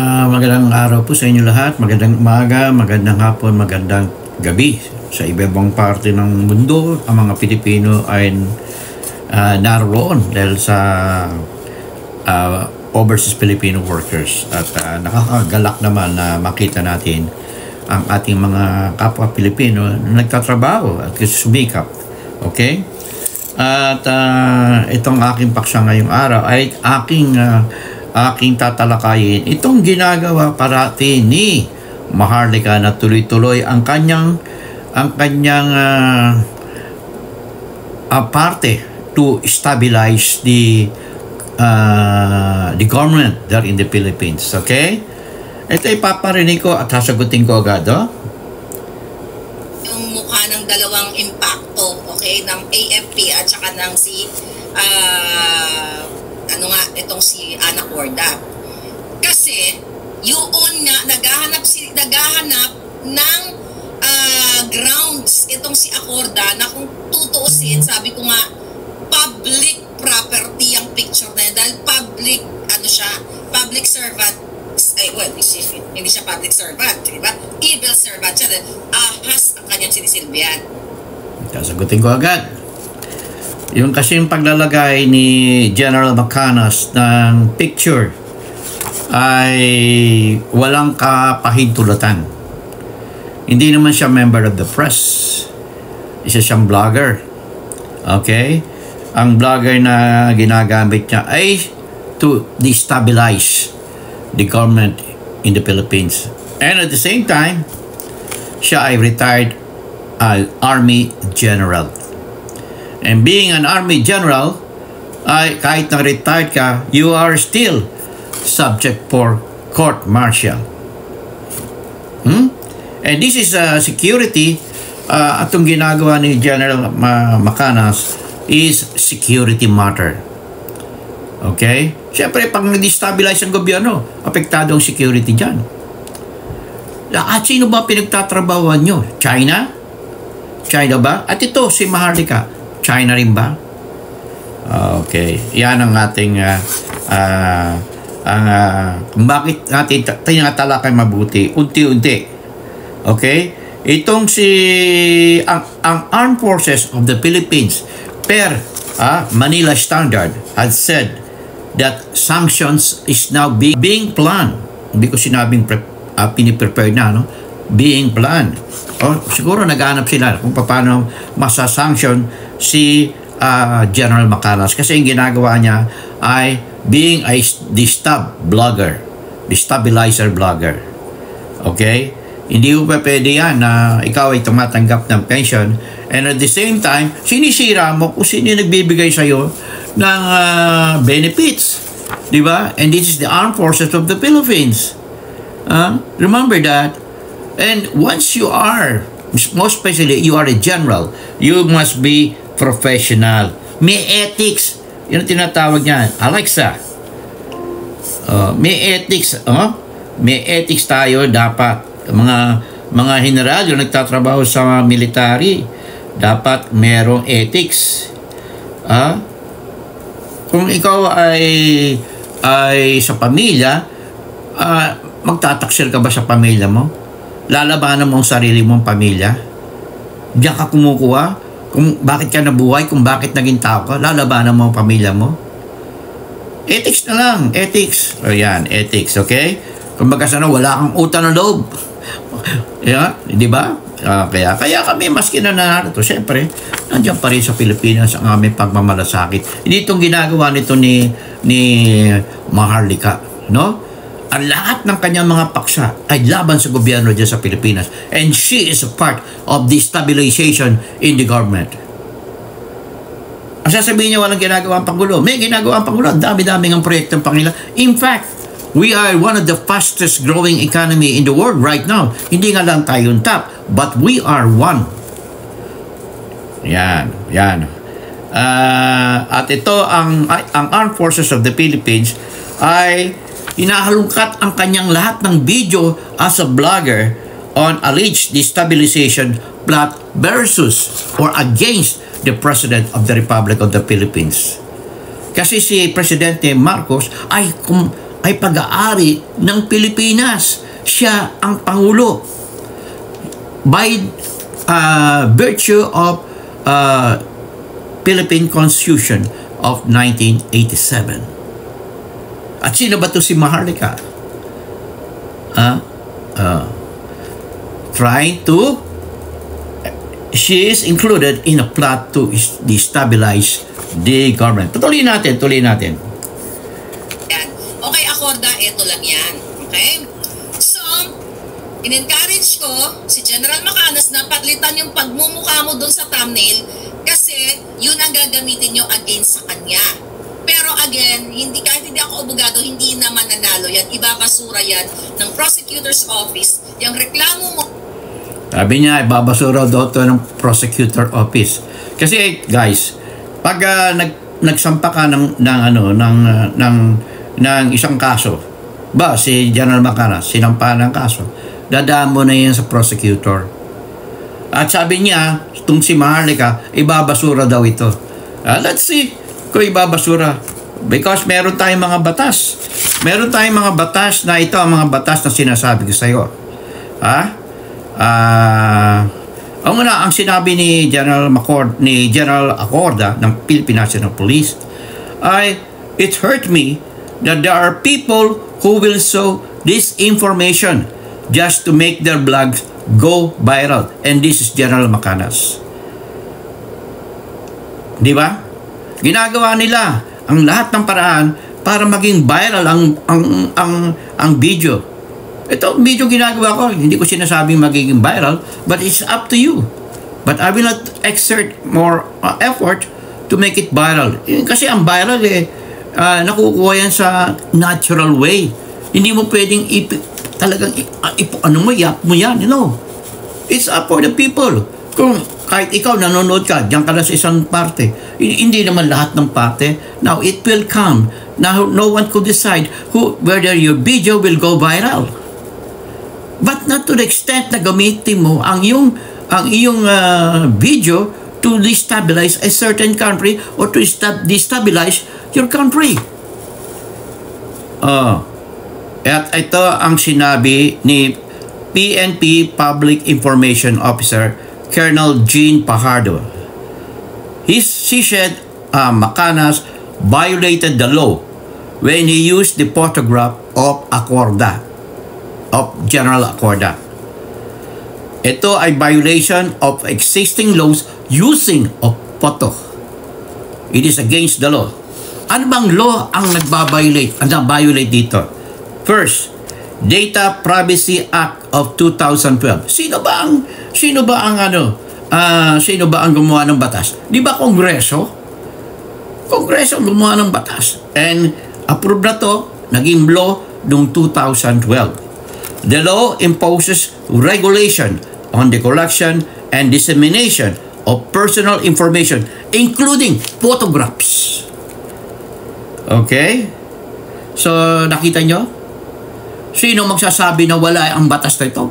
Magandang araw po sa inyo lahat, magandang umaga, magandang hapon, magandang gabi. Sa iba-ibang parte ng mundo, ang mga Pilipino ay naroon dahil sa overseas Filipino workers. At nakakagalak naman na makita natin ang ating mga kapwa Pilipino na nagtatrabaho at sumikap. Okay? At itong aking paksa ngayong araw ay aking tatalakayin itong ginagawa parati ni Maharlika na tuloy-tuloy ang kanyang parte to stabilize the government there in the Philippines. Okay? Ito ipaparinig ko at sasagutin ko agad. Yung mukha ng dalawang impacto, okay, ng AFP at saka ng itong si Ana Corda. Kasi yun nga naghahanap ng grounds itong si Acorda na kung tutuusin, sabi ko nga public property ang picture na yan dahil public servant. Hindi siya public servant, diba? Evil servant siya dahil ahas ang kanyang sinisilbihan. Sasagutin ko agad. Yung kasing paglalagay ni General Macanas ng picture ay walang kapahintulutan. Hindi naman siya member of the press. Isa siyang blogger. Okay? Ang blogger na ginagamit niya ay to destabilize the government in the Philippines. And at the same time, siya ay retired Army General. And being an Army General, ay kahit na retired ka, you are still subject for court-martial. And this is security. Atong ginagawa ni General Macanas is security matter. Okay? Siyempre, pag nag-destabilize ang gobyerno, apektado ang security dyan. At sino ba pinagtatrabawan nyo? China? China ba? At ito, si Maharlika. China rin ba? Okay. Yan ang ating kung bakit natin tinatalakay mabuti, unti-unti. Okay? Itong ang Armed Forces of the Philippines per Manila Standard had said that sanctions is now being planned. Hindi ko sinabing piniprepare na, no? Being planned. Siguro naghahanap sila kung paano masasanction si General Macanas kasi yung ginagawa niya ay being a destabilizer blogger. Okay? Hindi ko pa pwede yan na ikaw ay tumatanggap ng pension and at the same time, sinisira mo kung sino nagbibigay sa'yo ng benefits. Diba? And this is the Armed Forces of the Philippines. Remember that. And once you are, most especially you are a general, you must be professional. May ethics. Yun ang tinatawag niyan. Alexa. May ethics. May ethics tayo dapat. Mga general yung nagtatrabaho sa military, dapat merong ethics. Kung ikaw ay sa pamilya, magtataksir ka ba sa pamilya mo? Lalabanan mo ang sarili mong pamilya? Diyan ka kumukuha? Kung bakit ka nabuhay, kung bakit naging tao ka, lalabanan mo ang pamilya mo? Ethics na lang. Ethics. Yan, ethics, okay? Kung baga sana, wala kang utang na loob. Yeah, di ba? Kaya kami, maski na narito, siyempre, nandiyan pa rin sa Pilipinas ang aming pagmamalasakit. Hindi itong ginagawa nito ni Maharlika, no? Ang lahat ng kanyang mga paksa ay laban sa gobyerno dyan sa Pilipinas. And she is a part of the stabilization in the government. Ang sasabihin niya walang ginagawa ang Pangulo. May ginagawa ang Pangulo. Dami-daming ang proyekto ng Pangulo. In fact, we are one of the fastest growing economy in the world right now. Hindi nga lang tayo top, but we are one. Yan. At ito, ang Armed Forces of the Philippines ay hinahalungkat ang kanyang lahat ng video as a blogger on alleged destabilization plot versus or against the President of the Republic of the Philippines. Kasi si Presidente Marcos ay ay pag-aari ng Pilipinas. Siya ang Pangulo. By virtue of Philippine Constitution of 1987. At sino ba to si Maharlika? She is included in a plot to destabilize the government. Tuloy natin. Yan. Okay, Acorda, ito lang yan. Okay? So, in-encourage ko si General Macanas na palitan yung pagmumukha mo dun sa thumbnail kasi yun ang gagamitin nyo against sa kanya. Pero again, kahit hindi ako abogado, hindi naman nanalo yan. Ibabasura yan ng prosecutor's office. Yung reklamo mo. Sabi niya, ibabasura daw ito ng prosecutor office. Kasi guys, pag nagsampa ka ng isang kaso, si General Macanas, sinampa ng kaso, dadaan mo na yan sa prosecutor. At sabi niya, itong si Maharlika, ibabasura daw ito. Let's see kung ibabasura. Because meron tayong mga batas. Meron tayong mga batas na ito ang mga batas na sinasabi ko sa iyo. Ang una, ang sinabi ni General Acorda ng Philippine National Police ay, it hurt me that there are people who will sow disinformation just to make their blogs go viral. And this is General Macanas. Di ba? Ginagawa nila ang lahat ng paraan para maging viral ang video. Ito, video ginagawa ko. Hindi ko sinasabing magiging viral, but it's up to you. But I will not exert more effort to make it viral. Kasi ang viral nakukuha yan sa natural way. Hindi mo pwedeng yap mo yan, you know. It's up for the people. Kung kahit ikaw nanonood ka, diyan ka na sa isang parte. Hindi naman lahat ng parte. Now, it will come. Now, no one could decide whether your video will go viral. But not to the extent na gamitin mo ang iyong video to destabilize a certain country or to destabilize your country. At ito ang sinabi ni PNP Public Information Officer Colonel Jean Pajardo. She said Macanas violated the law when he used the photograph of General Acorda. Ito ay violation of existing laws using of photo. It is against the law. Ano bang law ang nagbabiolate? Ang violate dito? First, Data Privacy Act of 2012. Sino ba ang gumawa ng batas? Di ba Kongreso? Kongreso ang gumawa ng batas. And approved na to, naging law noong 2012. The law imposes regulation on the collection and dissemination of personal information, including photographs. Okay? So, nakita nyo? Sino magsasabi na wala ang batas na ito?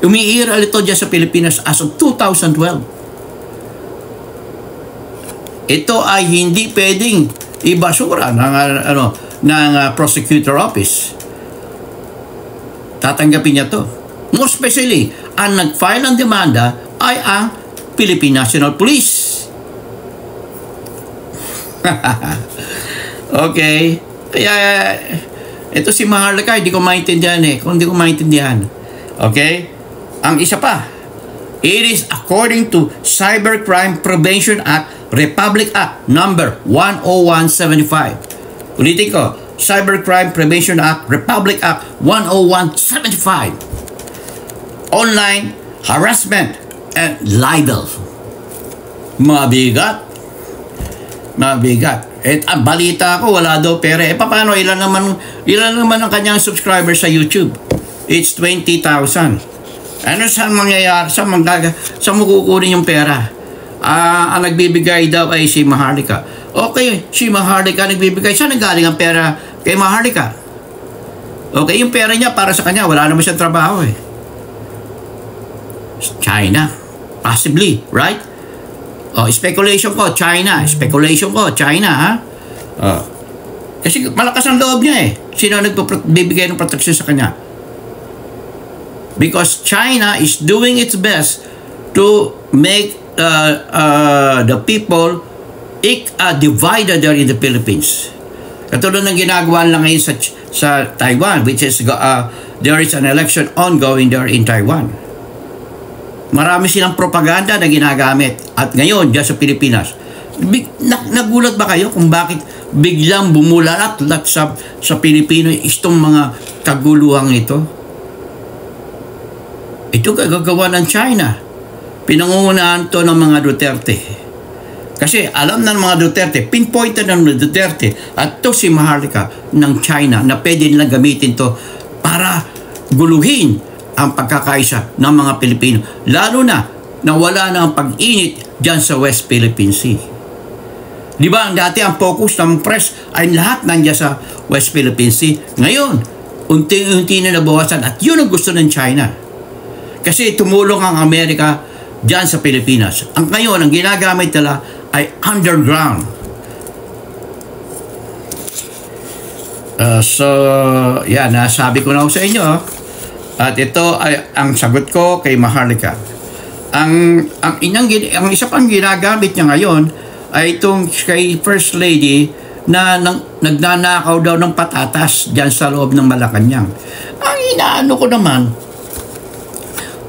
Umiiral ito dyan sa Pilipinas as of 2012. Ito ay hindi pwedeng ibasura ng prosecutor office. Tatanggapin niya to. More especially, ang nag-file ng demanda ay ang Philippine National Police. Okay. Kaya, ito si Maharlika, hindi ko maintindihan Kung hindi ko maintindihan. Okay? Ang isa pa, it is according to Cybercrime Prevention Act, Republic Act, number 10175. Ulitin ko, Cybercrime Prevention Act, Republic Act 10175. Online harassment and libel. Mabigat. Ang balita ko, wala daw pera. Paano? Ilan naman ang kanyang subscribers sa YouTube? It's 20,000. Ano saan mangyayari? Saan makukunin yung pera? Ang nagbibigay daw ay si Maharlika. Okay, si Maharlika nagbibigay. Saan nanggaling ang pera kay Maharlika? Okay, yung pera niya para sa kanya. Wala naman siyang trabaho China. Possibly, right? Speculation ko, China. Kasi malakas ang loob niya Sino nagbibigay ng protection sa kanya? Because China is doing its best to make the people divided there in the Philippines. Katulad ng ginagawa lang ngayon sa Taiwan, which is there is an election ongoing there in Taiwan. Marami silang propaganda na ginagamit. At ngayon, dyan sa Pilipinas, nagulat ba kayo kung bakit biglang bumulalat sa Pilipino itong mga kaguluhang ito? Ito gagawa ng China. Pinangungunahan to ng mga Duterte. Kasi alam ng mga Duterte, pinpointed ng mga Duterte at to si Maharlika ng China na pwede nilang gamitin to para guluhin ang pagkakaisa ng mga Pilipino. Lalo na wala na ang pag-init dyan sa West Philippine Sea. Di ba, dati ang focus ng press ay lahat nandiyan sa West Philippine Sea. Ngayon, unti-unti na nabawasan at yun ang gusto ng China. Kasi tumulong ang Amerika dyan sa Pilipinas. Ang ngayon, ang ginagamit nila ay underground. So, yan, nasabi ko na sa inyo. At ito ay ang sagot ko kay Maharlika. Ang isa pang ginagamit niya ngayon ay itong kay First Lady na nagnanakaw daw ng patatas dyan sa loob ng Malacanang. Ang inaano ko naman,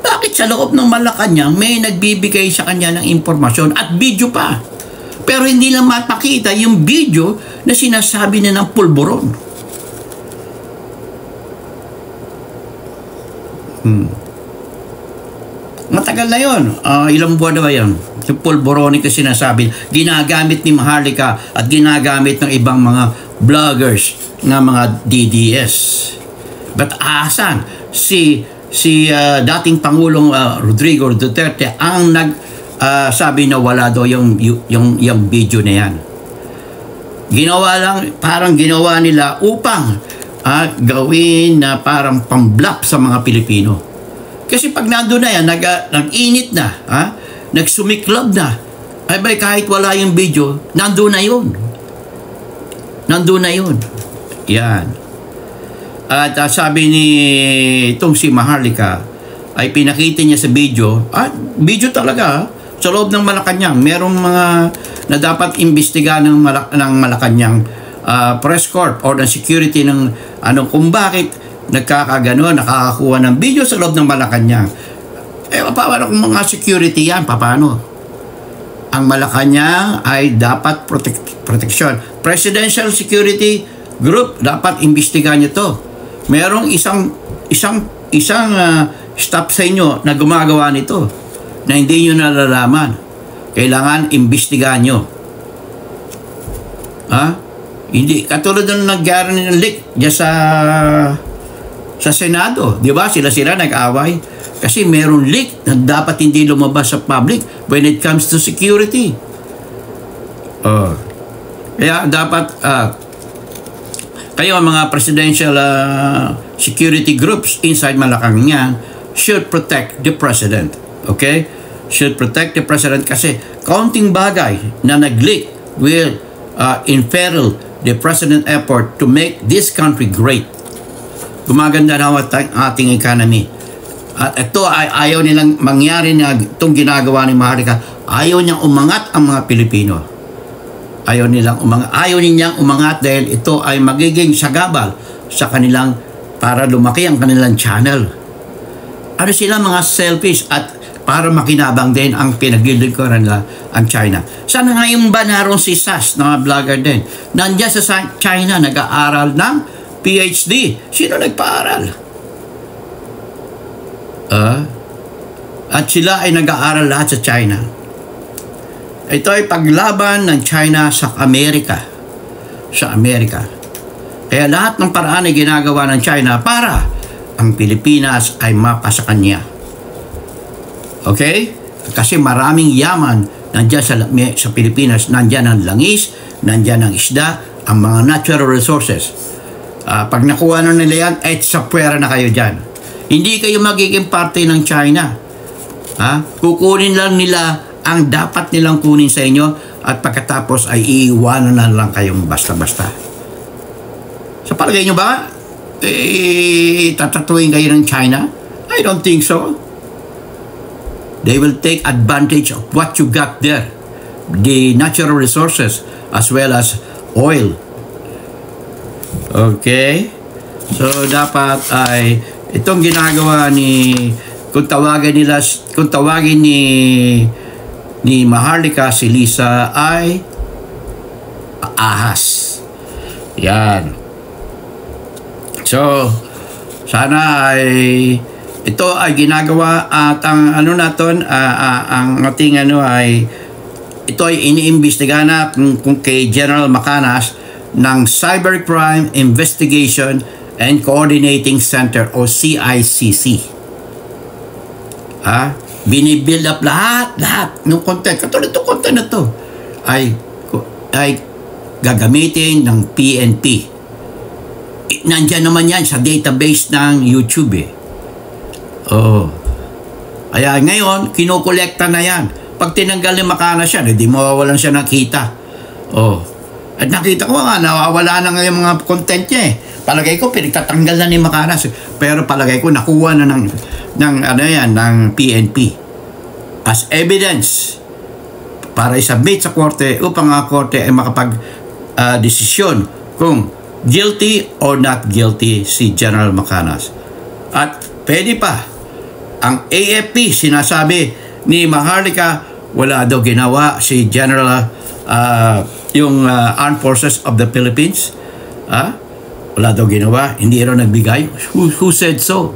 bakit sa loob ng Malacanang may nagbibigay sa kanya ng impormasyon at video pa? Pero hindi lang mapakita yung video na sinasabi niya ng pulburon. Matagal na yun. Ilang buwan na ba yan? Yung pulboronic na sinasabi, ginagamit ni Maharlika at ginagamit ng ibang mga vloggers ng mga DDS. But asan si dating Pangulong Rodrigo Duterte ang sabi na wala daw yung video na yan. Parang ginawa nila upang gawin na parang pamblap sa mga Pilipino. Kasi pag nandun na yan, nag-init na, nagsumiklab na, ay kahit wala yung video, nandun na yun. Nandun na yun. Yan. At sabi ni itong si Maharlika, ay pinakita niya sa video, video talaga, sa loob ng Malacanang, merong mga na dapat imbestigahan ng Malacanang press corp or ng security ng kung bakit nagkakaganon, nakakakuha ng video sa loob ng Malacanang. Paano kung mga security yan? Paano? Ang Malacanang ay dapat protection. Presidential Security Group, dapat imbestigahan nyo to. Merong isang staff sa inyo na gumagawa nito na hindi nyo nalalaman. Kailangan imbestigahan nyo. Hindi. Katulad ng nagyari ng leak dyan sa Senado. Di ba? Sila nag-away. Kasi meron leak na dapat hindi lumabas sa public when it comes to security. Kaya dapat kayo mga presidential security groups inside Malacanang should protect the president. Okay? Should protect the president kasi kaunting bagay na nag-leak will imperil the president effort to make this country great. Gumaganda na ang ating economy. At ito ay ayaw nilang mangyari na itong ginagawa ni Maharlika. Ayaw niyang umangat ang mga Pilipino. Ayaw nilang umangat dahil ito ay magiging sagabal sa kanilang para lumaki ang kanilang channel. Ano sila mga selfish at para makinabang din ang pinaglilingkuran nila ang China. Sana ngayon ba naroon si SAS na mga vlogger din? Nandiyan sa China nag-aaral ng PhD. Sino nagpaaral? At sila ay nag-aaral lahat sa China. Ito ay paglaban ng China sa Amerika. Sa Amerika. Kaya lahat ng paraan ay ginagawa ng China para ang Pilipinas ay mapa sa kanya. Okay? Kasi maraming yaman nandiyan sa Pilipinas. Nandiyan ang langis, nandiyan ang isda, ang mga natural resources. Pag nakuha na nila yan, sa pwera na kayo dyan. Hindi kayo magiging parte ng China. Kukunin lang nila ang dapat nilang kunin sa inyo at pagkatapos ay iiwanan na lang kayong basta-basta. Sa palagay nyo ba, tatatuin kayo ng China? I don't think so. They will take advantage of what you got there. The natural resources as well as oil. Okay? So, dapat ay itong ginagawa kung tawagin ni Maharlika si Lisa ay ahas. Yan. So, sana ay ito ay ginagawa at ang ang ating ay ito ay iniimbestigahan na kung kay General Macanas ng Cybercrime Investigation and Coordinating Center o CICC. Binibuild up lahat ng content. Katulad itong content na to ay gagamitin ng PNP. Nandyan naman yan sa database ng YouTube Kaya ngayon, kinokolekta na yan. Pag tinanggal ni Macanas yan, hindi mawawalan siya ng kita. At nakita ko nga, nawawala na ngayon mga content niya Palagay ko, pinagtatanggal na ni Macanas. Pero palagay ko, nakuha na ng PNP. As evidence, para isubmit sa korte upang ang korte ay makapag-desisyon kung guilty or not guilty si General Macanas. At pwede pa, ang AFP sinasabi ni Maharlika, wala daw ginawa si General yung Armed Forces of the Philippines. Wala daw ginawa, hindi raw nagbigay. Who said so?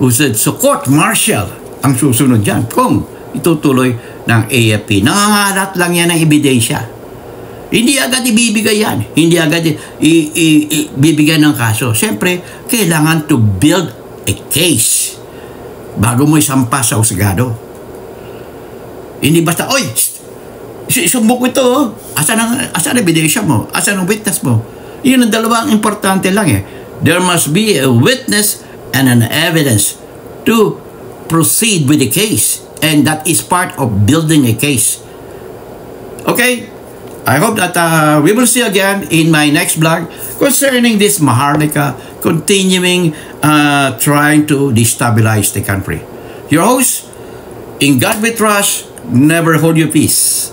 Who said so? Court martial ang susunod dyan kung itutuloy ng AFP. Nangangalat lang yan ng ebidensya. Hindi agad ibibigay yan. Hindi agad ibibigay ng kaso. Siyempre, kailangan to build a case bago mo isampa sa husgado. Hindi basta, oy, isumbok ito. Asan ang ebidensya mo? Asan ang witness mo? Yun ang dalawang importante lang There must be a witness and an evidence to proceed with the case. And that is part of building a case. Okay? I hope that we will see again in my next vlog concerning this Maharlika continuing trying to destabilize the country. Your host, in God we trust, never hold your peace.